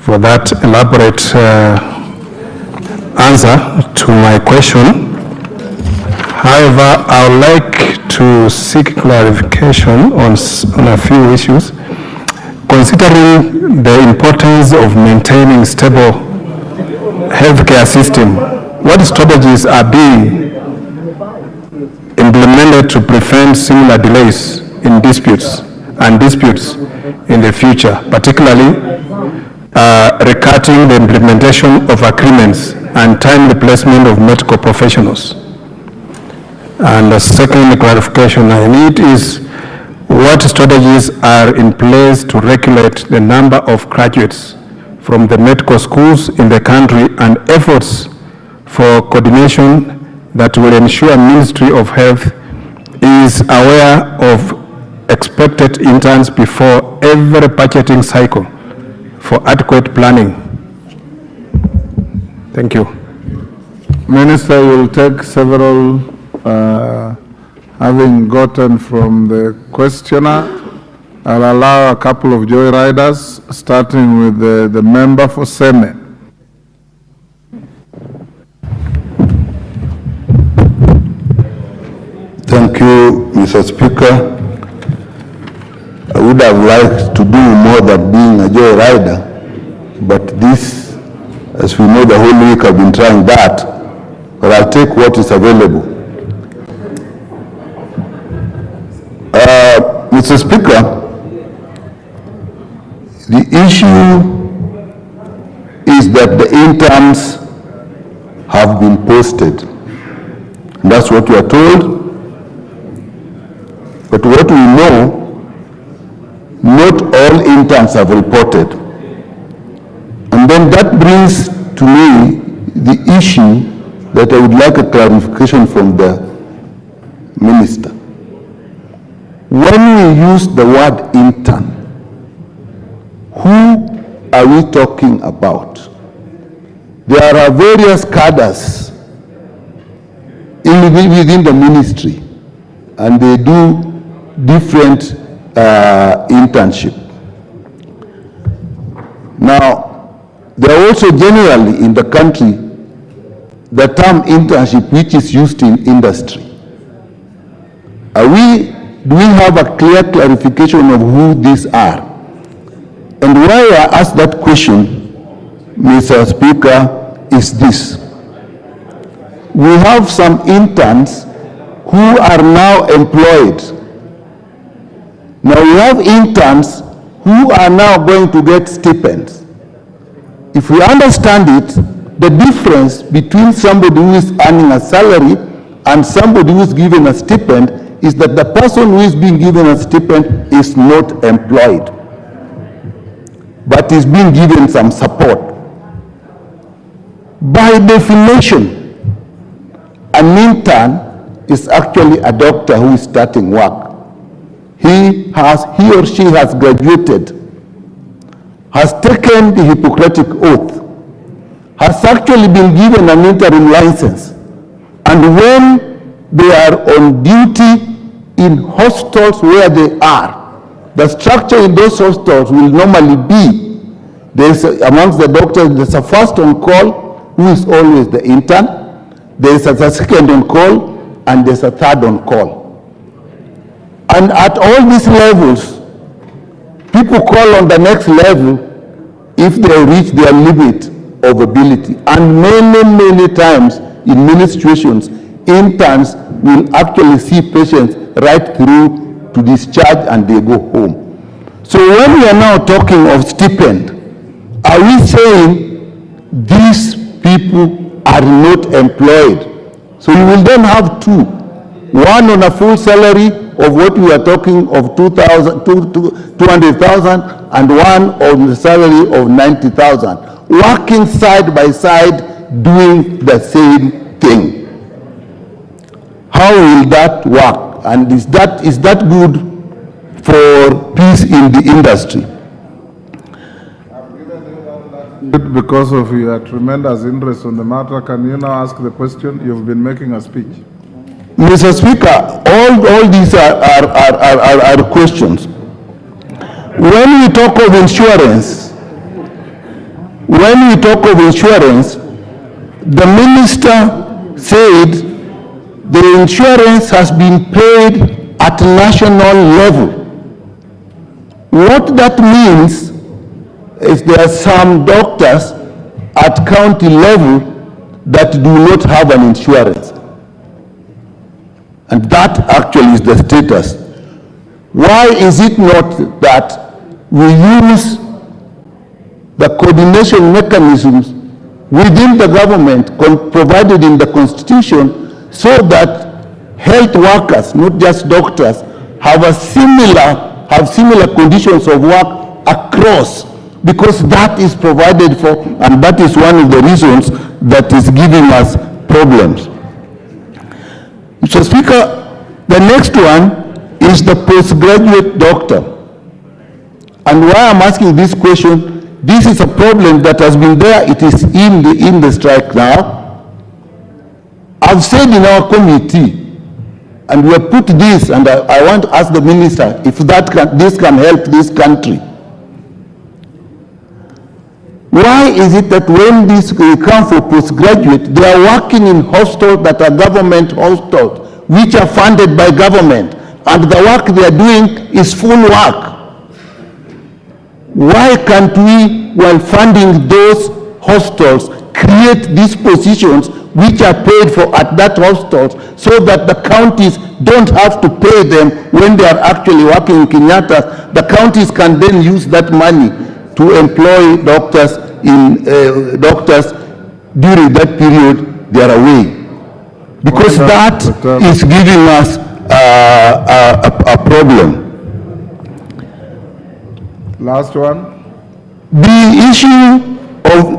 for that elaborate answer to my question. However, I would like to seek clarification on a few issues. Considering the importance of maintaining stable healthcare system, what strategies are being implemented to prevent similar delays in disputes in the future, particularly regarding the implementation of agreements and timely placement of medical professionals? And the second clarification I need is, what strategies are in place to regulate the number of graduates from the medical schools in the country and efforts for coordination that will ensure Ministry of Health is aware of expected interns before every budgeting cycle for adequate planning? Thank you. Minister will take several, having gotten from the questioner. I'll allow a couple of joyriders, starting with the member for Seme. Thank you, Mr. Speaker. I would have liked to do more than being a joyrider, but this, as we know, the whole week I've been trying that, but I'll take what is available. Mr. Speaker, the issue is that the interns have been posted. And that's what we are told. But what we know, not all interns have reported. And then that brings to me the issue that I would like a clarification from the minister. When we use the word intern, who are we talking about? There are various cadres within the ministry, and they do different internship. Now, there are also generally in the country the term internship which is used in industry. Do we have a clear clarification of who these are? And why I ask that question, Mr. Speaker, is this. We have some interns who are now employed. Now we have interns who are now going to get stipends. If we understand it, the difference between somebody who is earning a salary and somebody who is given a stipend is that the person who is being given a stipend is not employed, but is being given some support. By definition, an intern is actually a doctor who is starting work. He or she has graduated, has taken the Hippocratic Oath, has actually been given an interim license, and when they are on duty in hospitals where they are, the structure in those hospitals will normally be, amongst the doctors, there's a first on call, who is always the intern, there's a second on call, and there's a third on call. And at all these levels, people call on the next level if they reach their limit of ability. And many, many times in many situations, interns will actually see patients right through to discharge and they go home. So when we are now talking of stipend, are we saying these people are not employed? So you will then have two, one on a full salary of what we are talking of 200,000 and one on the salary of 90,000, working side by side doing the same thing. How will that work? And is that good for peace in the industry? Because of your tremendous interest on the matter, can you now ask the question? You've been making a speech. Mr. Speaker, all these are questions. When we talk of insurance, when we talk of insurance, the minister said the insurance has been paid at national level. What that means is there are some doctors at county level that do not have an insurance. And that actually is the status. Why is it not that we use the coordination mechanisms within the government provided in the Constitution so that health workers, not just doctors, have similar conditions of work across, because that is provided for, and that is one of the reasons that is giving us problems. Mr. Speaker, the next one is the postgraduate doctor. And why I'm asking this question, this is a problem that has been there, it is in the strike now. I've said in our committee, and we have put this, and I want to ask the minister if this can help this country. Why is it that when these come for postgraduate, they are working in hostels that are government hostels, which are funded by government, and the work they are doing is full work? Why can't we, while funding those hostels, create these positions which are paid for at that hostels so that the counties don't have to pay them when they are actually working in Kenyatta? The counties can then use that money to employ doctors during that period they are away. Because that is giving us a problem. Last one. The issue of,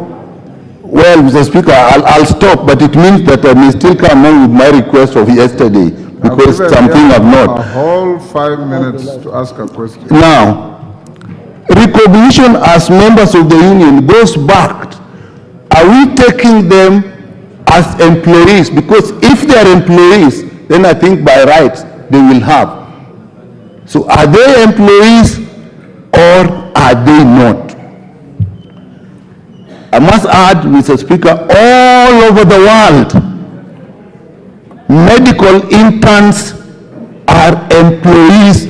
well, Mr. Speaker, I'll stop, but it means that I may still come on with my request of yesterday, because something I've not. A whole 5 minutes to ask a question. Now, recognition as members of the union goes back. Are we taking them as employees? Because if they are employees, then I think by rights they will have. So are they employees or are they not? I must add, Mr. Speaker, all over the world, medical interns are employees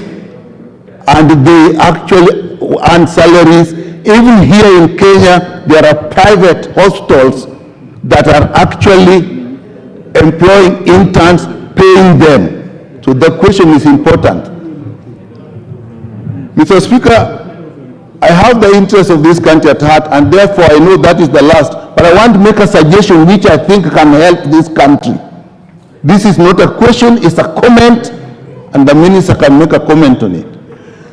and they actually earn salaries. Even here in Kenya, there are private hospitals that are actually employing interns, paying them. So the question is important. Mr. Speaker, I have the interest of this country at heart, and therefore I know that is the last, but I want to make a suggestion which I think can help this country. This is not a question, it's a comment, and the minister can make a comment on it.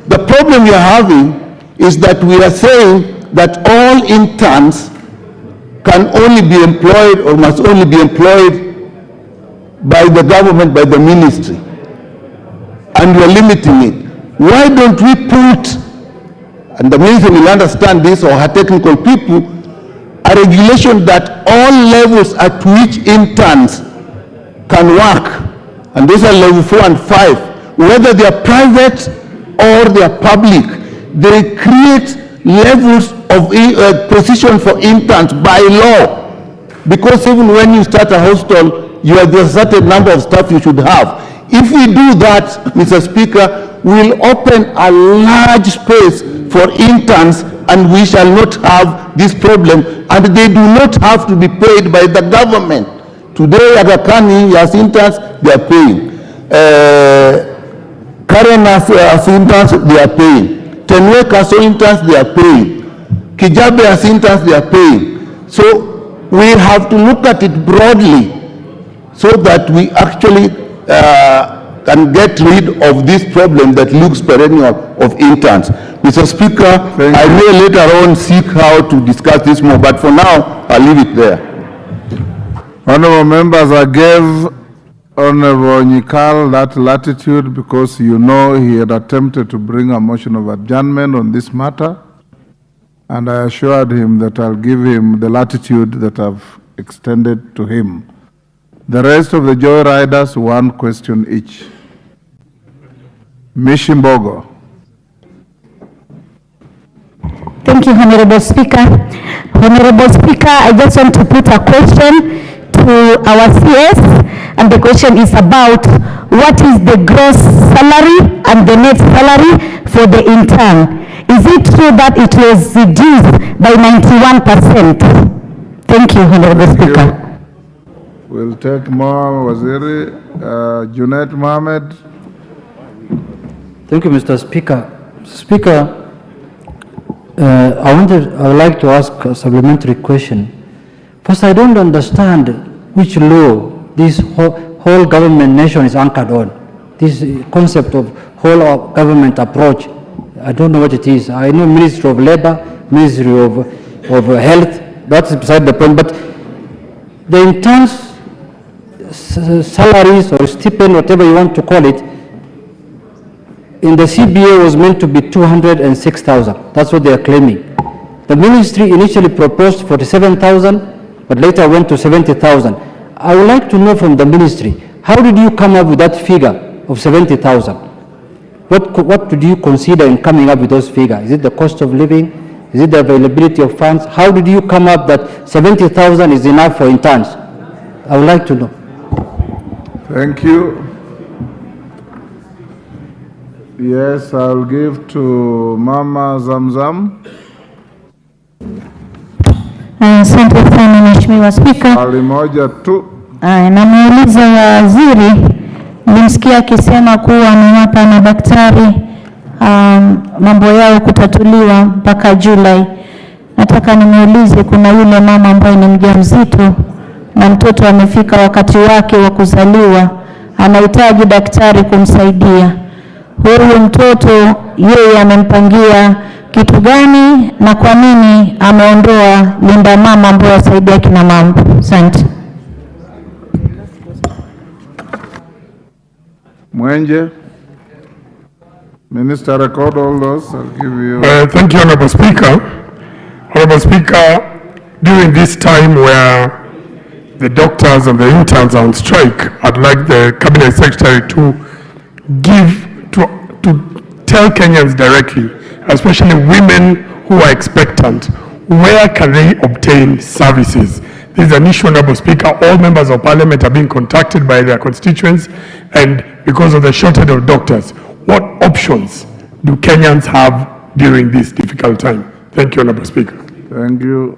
The problem we are having is that we are saying that all interns can only be employed or must only be employed by the government, by the ministry, and we are limiting it. Why don't we put, and the minister will understand this, or her technical people, a regulation that all levels at which interns can work, and those are level 4 and 5, whether they are private or they are public, they create levels of position for interns by law. Because even when you start a hostel, you have a certain number of staff you should have. If we do that, Mr. Speaker, we'll open a large space for interns, and we shall not have this problem, and they do not have to be paid by the government. Today, Aga Khan as interns, they are paying. Karen as interns, they are paying. Tenwek as interns, they are paying. Kijabe as interns, they are paying. So we have to look at it broadly so that we actually can get rid of this problem that looks perennial of interns. Mr. Speaker, I may later on seek how to discuss this more, but for now, I'll leave it there. Honorable members, I gave Honorable Nyikal that latitude because you know he had attempted to bring a motion of adjournment on this matter, and I assured him that I'll give him the latitude that I've extended to him. The rest of the Joy Riders, one question each. Mishimbogo. Thank you, Honorable Speaker. Honorable Speaker, I just want to put a question to our CS, and the question is about what is the gross salary and the net salary for the intern? Is it true that it was reduced by 91%? Thank you, Honorable Speaker. We'll take more. Waziri, Junet Mohammed. Thank you, Mr. Speaker. Speaker, I would like to ask a supplementary question. First, I don't understand which law this whole government nation is anchored on. This concept of whole government approach, I don't know what it is. I know Ministry of Labor, Ministry of Health, that's beside the point, but the interns' salaries or stipend, whatever you want to call it, in the CBA was meant to be 206,000. That's what they are claiming. The ministry initially proposed 47,000, but later went to 70,000. I would like to know from the ministry, how did you come up with that figure of 70,000? What did you consider in coming up with those figures? Is it the cost of living? Is it the availability of funds? How did you come up that 70,000 is enough for interns? I would like to know. Thank you. Yes, I'll give to Mama Zamzam. Asante sana Mheshimiwa Spika. Swali moja tu. Namuuliza waziri, nimsikia akisema kuwa amewapa madaktari mambo yao kutatuliwa mpaka Julai. Nataka nimuulize, kuna yule mama ambaye ni mjamzito na mtoto amefika wakati wake wa kuzaliwa, anahitaji daktari kumsaidia. Huyu mtoto yeye amempangia kitu gani na kwa nini ameondoa linda mama ambaye asaidia kina mama? Asante. Mwenje. Minister, record all those. I'll give you. Thank you, Honorable Speaker. Honorable Speaker, during this time where the doctors and the interns are on strike, I'd like the Cabinet Secretary to tell Kenyans directly, especially women who are expectant, where can they obtain services? This is an issue, Honorable Speaker. All members of Parliament are being contacted by their constituents, and because of the shortage of doctors, what options do Kenyans have during this difficult time? Thank you, Honorable Speaker. Thank you.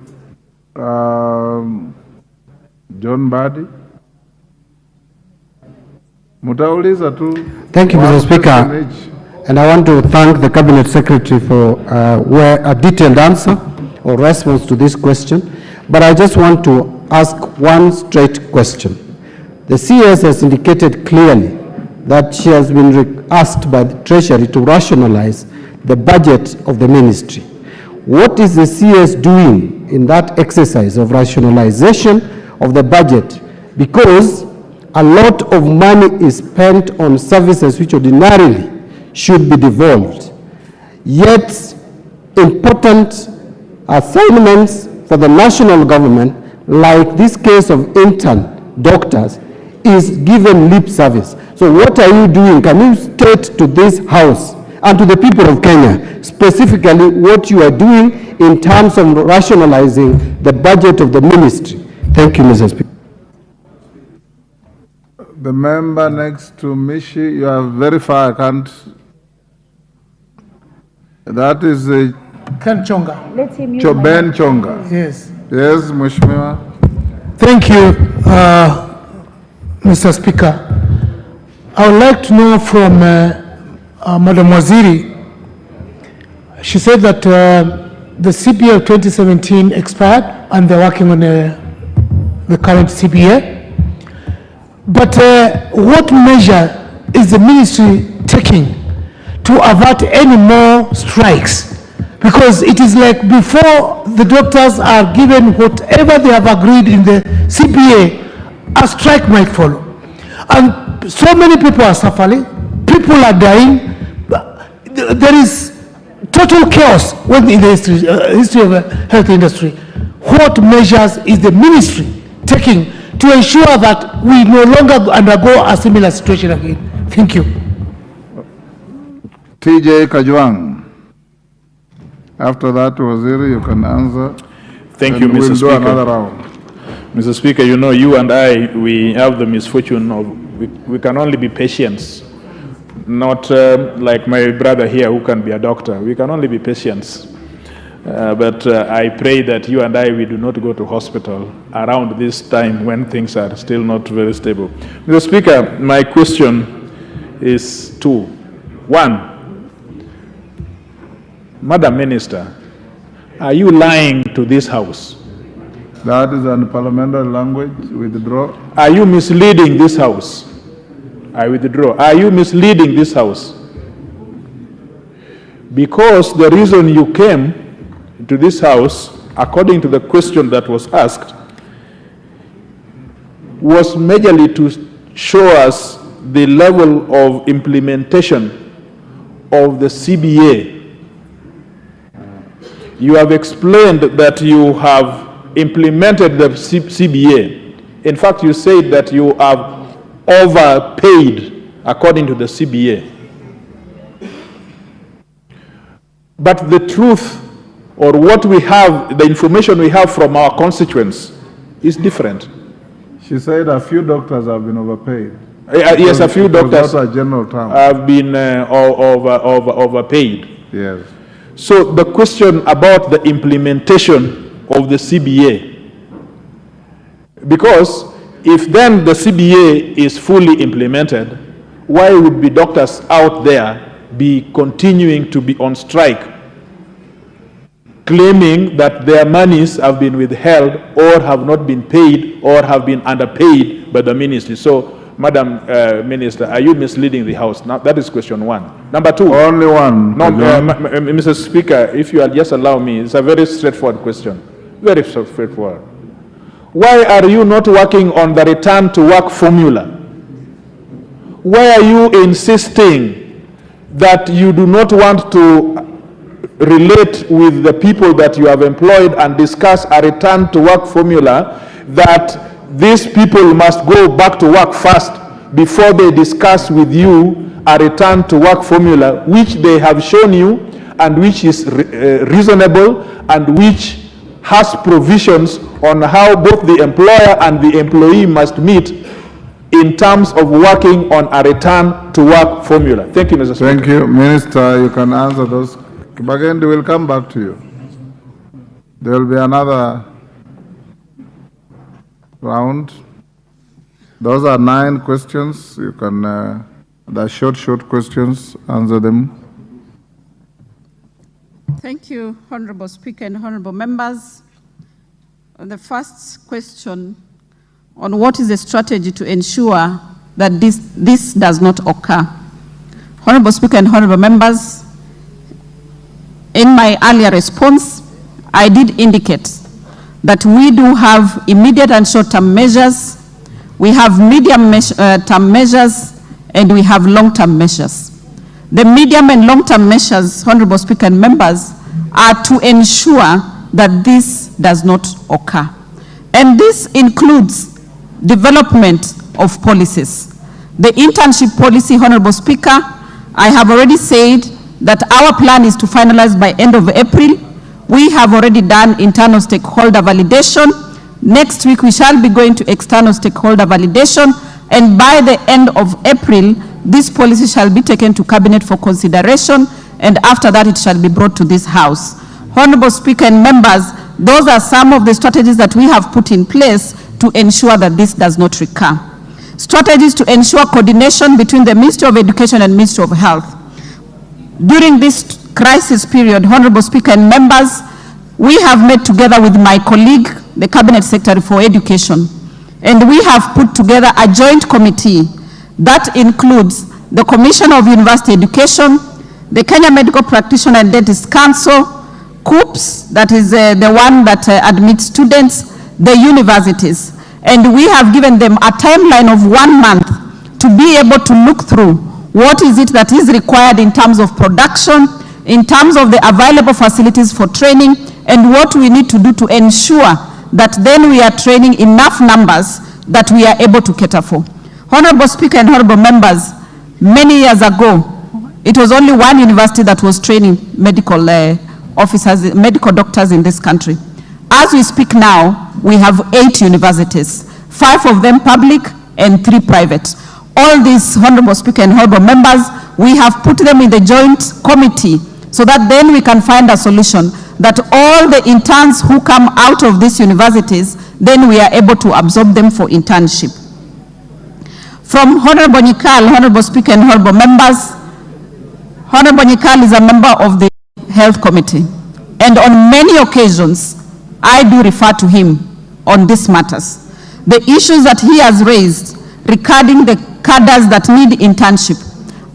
John Badi. Mutauliza tu. Thank you, Mr. Speaker. And I want to thank the Cabinet Secretary for a detailed answer or response to this question. But I just want to ask one straight question. The CS has indicated clearly that she has been asked by the Treasury to rationalize the budget of the ministry. What is the CS doing in that exercise of rationalization of the budget? Because a lot of money is spent on services which ordinarily should be devolved. Yet, important assignments for the national government, like this case of intern doctors, is given lip service. So what are you doing? Can you state to this House and to the people of Kenya specifically what you are doing in terms of rationalizing the budget of the ministry? Thank you, Mr. Speaker. The member next to Mishi, you are very far, I can't. That is Ken Chonga. Let him use Ben Chonga. Yes. Yes, Mheshimiwa. Thank you, Mr. Speaker. I would like to know from Madam Waziri. She said that the CBA of 2017 expired and they're working on the current CBA. But what measure is the ministry taking to avert any more strikes? Because it is like before the doctors are given whatever they have agreed in the CBA, a strike might follow. And so many people are suffering, people are dying. There is total chaos in the history of the health industry. What measures is the ministry taking to ensure that we no longer undergo a similar situation again? Thank you. TJ Kajwang. After that, Waziri, you can answer. Thank you, Mr. We'll Speaker. do another round. Mr. Speaker, you know, you and I, we have the misfortune of, we can only be patients, not like my brother here who can be a doctor. We can only be patients. But I pray that you and I, we do not go to hospital around this time when things are still not very stable. Mr. Speaker, my question is two. One, Madam Minister, are you lying to this House? That is unparliamentary language. Withdraw. Are you misleading this House? I withdraw. Are you misleading this House? Because the reason you came to this House, according to the question that was asked, was majorly to show us the level of implementation of the CBA. You have explained that you have implemented the CBA. In fact, you said that you have overpaid according to the CBA. But the truth, or what we have, the information we have from our constituents is different. She said a few doctors have been overpaid. Yes, a few doctors That's a general term. have been overpaid. Yes. So the question about the implementation of the CBA, because if then the CBA is fully implemented, why would be doctors out there be continuing to be on strike, claiming that their monies have been withheld or have not been paid or have been underpaid by the ministry? So, Madam Minister, are you misleading the House? Now, that is question one. Number two. Only one. No, Mr. Speaker, if you will just allow me, it's a very straightforward question. Very straightforward. Why are you not working on the return to work formula? Why are you insisting that you do not want to relate with the people that you have employed and discuss a return to work formula, that these people must go back to work first before they discuss with you a return to work formula, which they have shown you and which is reasonable and which has provisions on how both the employer and the employee must meet in terms of working on a return to work formula. Thank you, Mr. Speaker. Thank you. Minister, you can answer those. Again, we will come back to you. There will be another round. Those are 9 questions. You can, they're short questions, answer them. Thank you, Honorable Speaker and Honorable Members. The first question on what is the strategy to ensure that this does not occur. Honorable Speaker and Honorable Members, in my earlier response, I did indicate that we do have immediate and short-term measures, we have medium-term measures, and we have long-term measures. The medium and long-term measures, Honorable Speaker and members, are to ensure that this does not occur. And this includes development of policies. The internship policy, Honorable Speaker, I have already said that our plan is to finalize by end of April. We have already done internal stakeholder validation. Next week, we shall be going to external stakeholder validation, and by the end of April, this policy shall be taken to Cabinet for consideration, and after that, it shall be brought to this House. Honorable Speaker and members, those are some of the strategies that we have put in place to ensure that this does not recur. Strategies to ensure coordination between the Ministry of Education and Ministry of Health. During this crisis period, Honorable Speaker and members, we have met together with my colleague, the Cabinet Secretary for Education, and we have put together a joint committee that includes the Commission of University Education, the Kenya Medical Practitioner and Dentist Council, COOPS, that is the one that admits students, the universities, and we have given them a timeline of 1 month to be able to look through what is it that is required in terms of production, in terms of the available facilities for training, and what we need to do to ensure that then we are training enough numbers that we are able to cater for. Honorable Speaker and honorable members, many years ago, it was only one university that was training medical officers, medical doctors in this country. As we speak now, we have 8 universities, 5 of them public and 3 private. All these, Honorable Speaker and Honorable members, we have put them in the joint committee so that then we can find a solution that all the interns who come out of these universities, then we are able to absorb them for internship. From Honorable Nyikal, Honorable Speaker and Honorable members, Honorable Nyikal is a member of the Health Committee, and on many occasions, I do refer to him on these matters. The issues that he has raised regarding the cadres that need internship.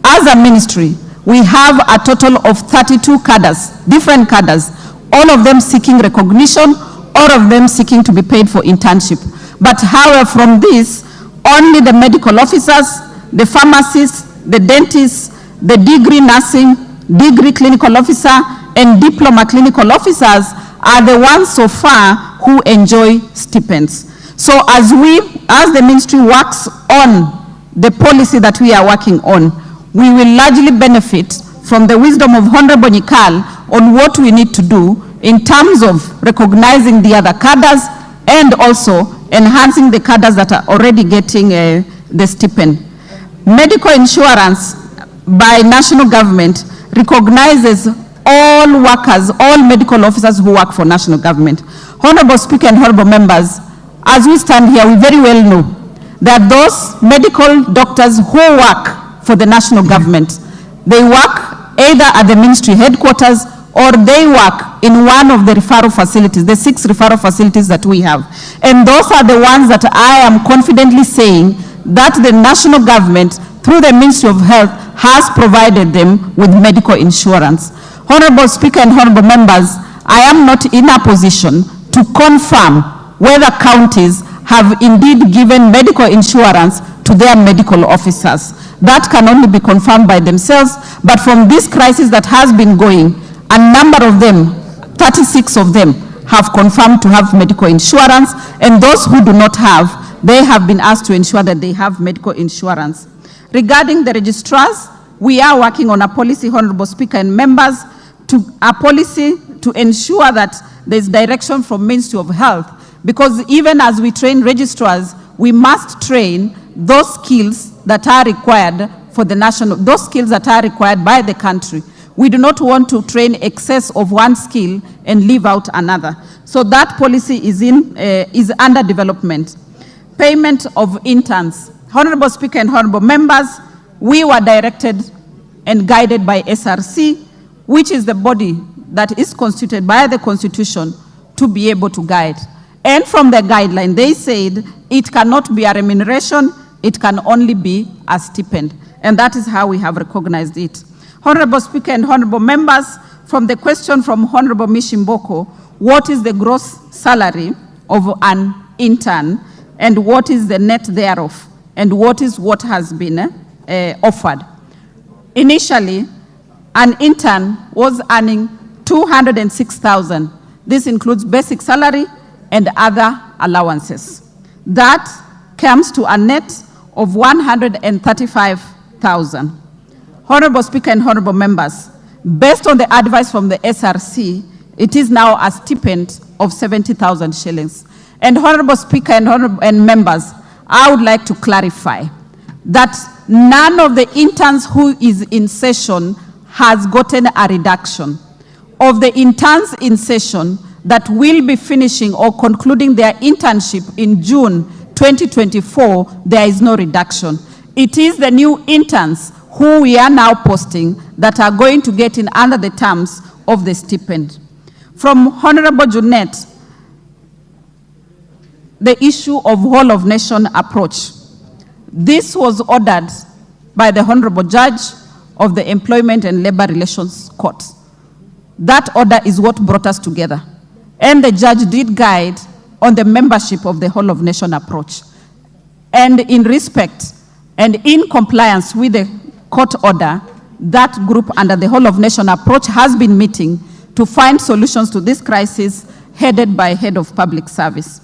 As a ministry, we have a total of 32 cadres, different cadres, all of them seeking recognition, all of them seeking to be paid for internship. But however, from this, only the medical officers, the pharmacists, the dentists, the degree nursing, degree clinical officer, and diploma clinical officers are the ones so far who enjoy stipends. So as the ministry works on the policy that we are working on, we will largely benefit from the wisdom of Honorable Nyikal on what we need to do in terms of recognizing the other cadres and also enhancing the cadres that are already getting the stipend. Medical insurance by national government recognizes all workers, all medical officers who work for national government. Honorable Speaker and honorable members, as we stand here, we very well know that those medical doctors who work for the national government, they work either at the ministry headquarters or they work in one of the referral facilities, the 6 referral facilities that we have. And those are the ones that I am confidently saying that the national government, through the Ministry of Health, has provided them with medical insurance. Honorable Speaker and honorable members, I am not in a position to confirm whether counties have indeed given medical insurance to their medical officers. That can only be confirmed by themselves, but from this crisis that has been going, a number of them, 36 of them, have confirmed to have medical insurance, and those who do not have, they have been asked to ensure that they have medical insurance. Regarding the registrars, we are working on a policy, Honorable Speaker and members, a policy to ensure that there's direction from Ministry of Health, because even as we train registrars, we must train those skills that are required for the national, those skills that are required by the country. We do not want to train excess of one skill and leave out another. So that policy is under development. Payment of interns. Honorable Speaker and honorable members, we were directed and guided by SRC, which is the body that is constituted by the Constitution to be able to guide. And from the guideline, they said it cannot be a remuneration, it can only be a stipend. And that is how we have recognized it. Honorable Speaker and honorable members, from the question from Honorable Mishimboko, what is the gross salary of an intern and what is the net thereof and what has been offered? Initially, an intern was earning 206,000. This includes basic salary and other allowances. That comes to a net of 135,000. Honorable Speaker and honorable members, based on the advice from the SRC, it is now a stipend of 70,000 shillings. And Honorable Speaker and members, I would like to clarify that none of the interns who is in session has gotten a reduction. Of the interns in session that will be finishing or concluding their internship in June 2024, there is no reduction. It is the new interns who we are now posting that are going to get in under the terms of the stipend. From Honorable Junet, the issue of whole of nation approach. This was ordered by the Honorable Judge of the Employment and Labor Relations Court. That order is what brought us together. And the judge did guide on the membership of the whole of nation approach. And in respect and in compliance with the court order, that group under the whole of nation approach has been meeting to find solutions to this crisis headed by Head of Public Service.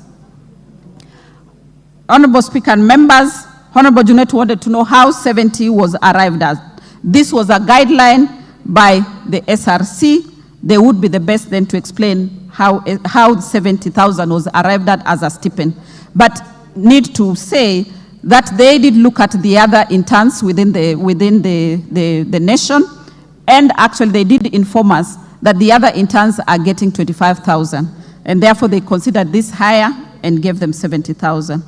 Honorable Speaker and members, Honorable Junet wanted to know how 70 was arrived at. This was a guideline by the SRC they would be the best then to explain how 70,000 was arrived at as a stipend. But need to say that they did look at the other interns within the nation, and actually they did inform us that the other interns are getting 25,000, and therefore they considered this higher and gave them 70,000.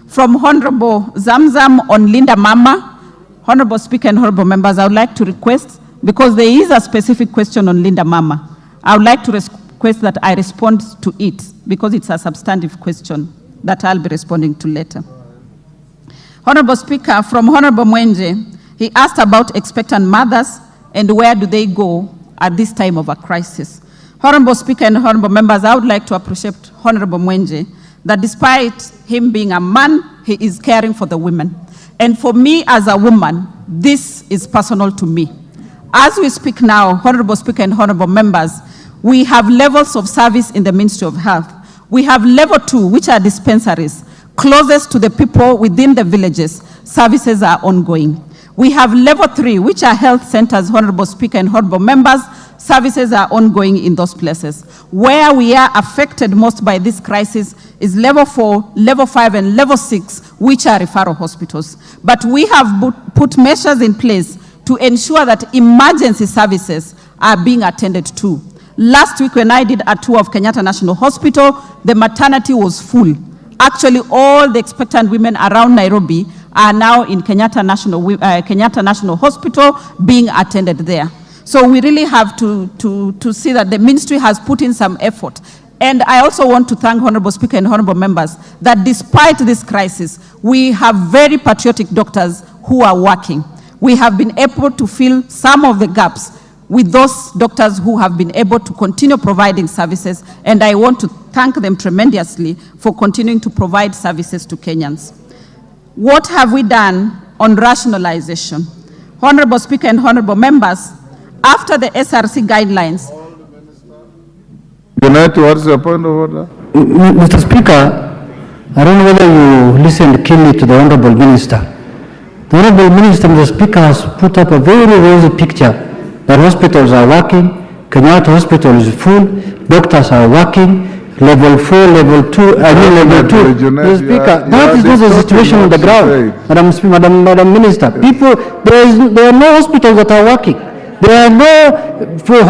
From Honorable Zamzam on Linda Mama, Honorable Speaker and Honorable Members, I would like to request, because there is a specific question on Linda Mama, I would like to request that I respond to it, because it's a substantive question that I'll be responding to later. Honorable Speaker, from Honorable Mwenje, he asked about expectant mothers and where do they go at this time of a crisis. Honorable Speaker and Honorable Members, I would like to appreciate Honorable Mwenje that despite him being a man, he is caring for the women. And for me as a woman, this is personal to me. As we speak now, Honorable Speaker and Honorable Members, we have levels of service in the Ministry of Health. We have level 2, which are dispensaries. Closest to the people within the villages, services are ongoing. We have level 3, which are health centers, Honorable Speaker and Honorable Members. Services are ongoing in those places. Where we are affected most by this crisis is level 4, level 5, and level 6, which are referral hospitals. But we have put measures in place to ensure that emergency services are being attended to. Last week when I did a tour of Kenyatta National Hospital, the maternity was full. Actually, all the expectant women around Nairobi are now in Kenyatta National Hospital being attended there. So we really have to see that the ministry has put in some effort. And I also want to thank Honorable Speaker and Honorable Members that despite this crisis, we have very patriotic doctors who are working. We have been able to fill some of the gaps with those doctors who have been able to continue providing services, and I want to thank them tremendously for continuing to provide services to Kenyans. What have we done on rationalization? Honorable Speaker and Honorable Members, after the SRC guidelines. What's your point of order? Mr. Speaker, I don't know whether you listened keenly to the Honorable Minister. The Honorable Minister, Mr. Speaker, has put up a very rosy picture that hospitals are working, Kenyatta Hospital is full, doctors are working, level 4, level 2, level 2. Mr. Speaker, that is not the situation on the ground. Madam Minister, people, there are no hospitals that are working. There are no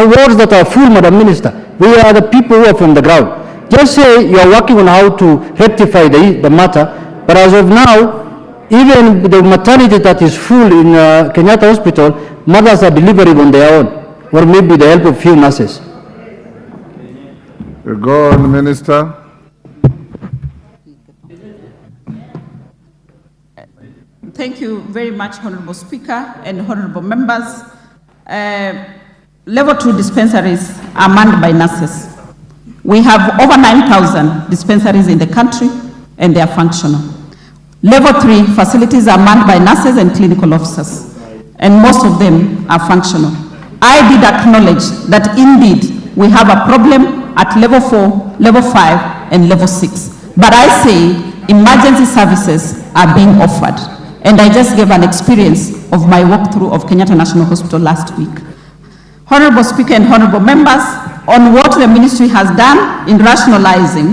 wards that are full, Madam Minister. We are the people who are from the ground. Just say you are working on how to rectify the matter, but as of now, even the maternity that is full in Kenyatta Hospital, mothers are delivering on their own, or maybe the help of few nurses. Go on, Minister. Thank you very much, Honorable Speaker and Honorable Members. Level 2 dispensaries are manned by nurses. We have over 9,000 dispensaries in the country, and they are functional. Level 3 facilities are manned by nurses and clinical officers, and most of them are functional. I did acknowledge that indeed we have a problem at level 4, level 5, and level 6. But I say emergency services are being offered. And I just gave an experience of my walkthrough of Kenyatta National Hospital last week. Honorable Speaker and Honorable Members, on what the ministry has done in rationalizing,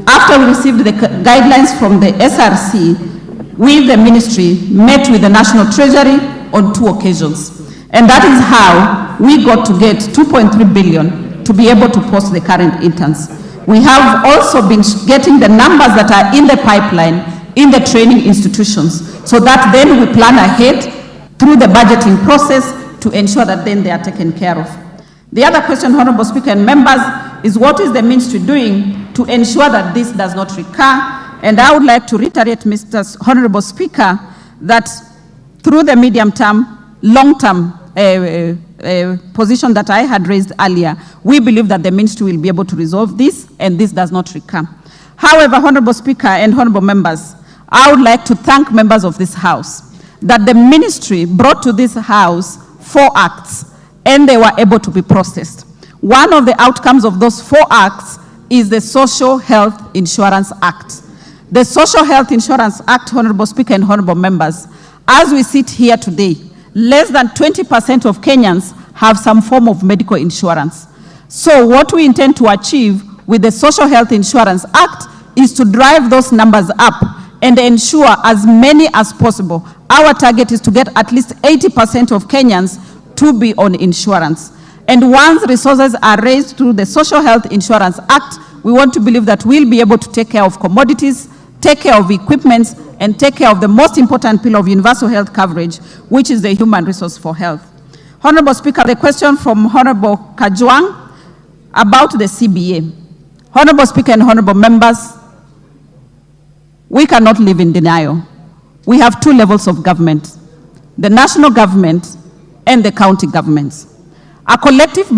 after we received the guidelines from the SRC, we, the ministry, met with the National Treasury on 2 occasions. And that is how we got to get 2.3 billion to be able to post the current interns. We have also been getting the numbers that are in the pipeline in the training institutions, so that then we plan ahead through the budgeting process to ensure that then they are taken care of. The other question, Honorable Speaker and Members, is what is the ministry doing to ensure that this does not recur? And I would like to reiterate, Mr. Honorable Speaker, that through the medium term, long term position that I had raised earlier, we believe that the ministry will be able to resolve this and this does not recur. However, Honorable Speaker and Honorable Members, I would like to thank members of this House that the ministry brought to this House 4 acts and they were able to be processed. One of the outcomes of those 4 acts is the Social Health Insurance Act. The Social Health Insurance Act, Honorable Speaker and Honorable Members, as we sit here today, less than 20% of Kenyans have some form of medical insurance. So what we intend to achieve with the Social Health Insurance Act is to drive those numbers up and ensure as many as possible. Our target is to get at least 80% of Kenyans to be on insurance. And once resources are raised through the Social Health Insurance Act, we want to believe that we'll be able to take care of commodities, take care of equipment, and take care of the most important pillar of universal health coverage, which is the human resource for health. Honorable Speaker, the question from Honorable Kajwang about the CBA. Honorable Speaker and honorable members, we cannot live in denial. We have two levels of government, the national government and the county governments. A collective bargaining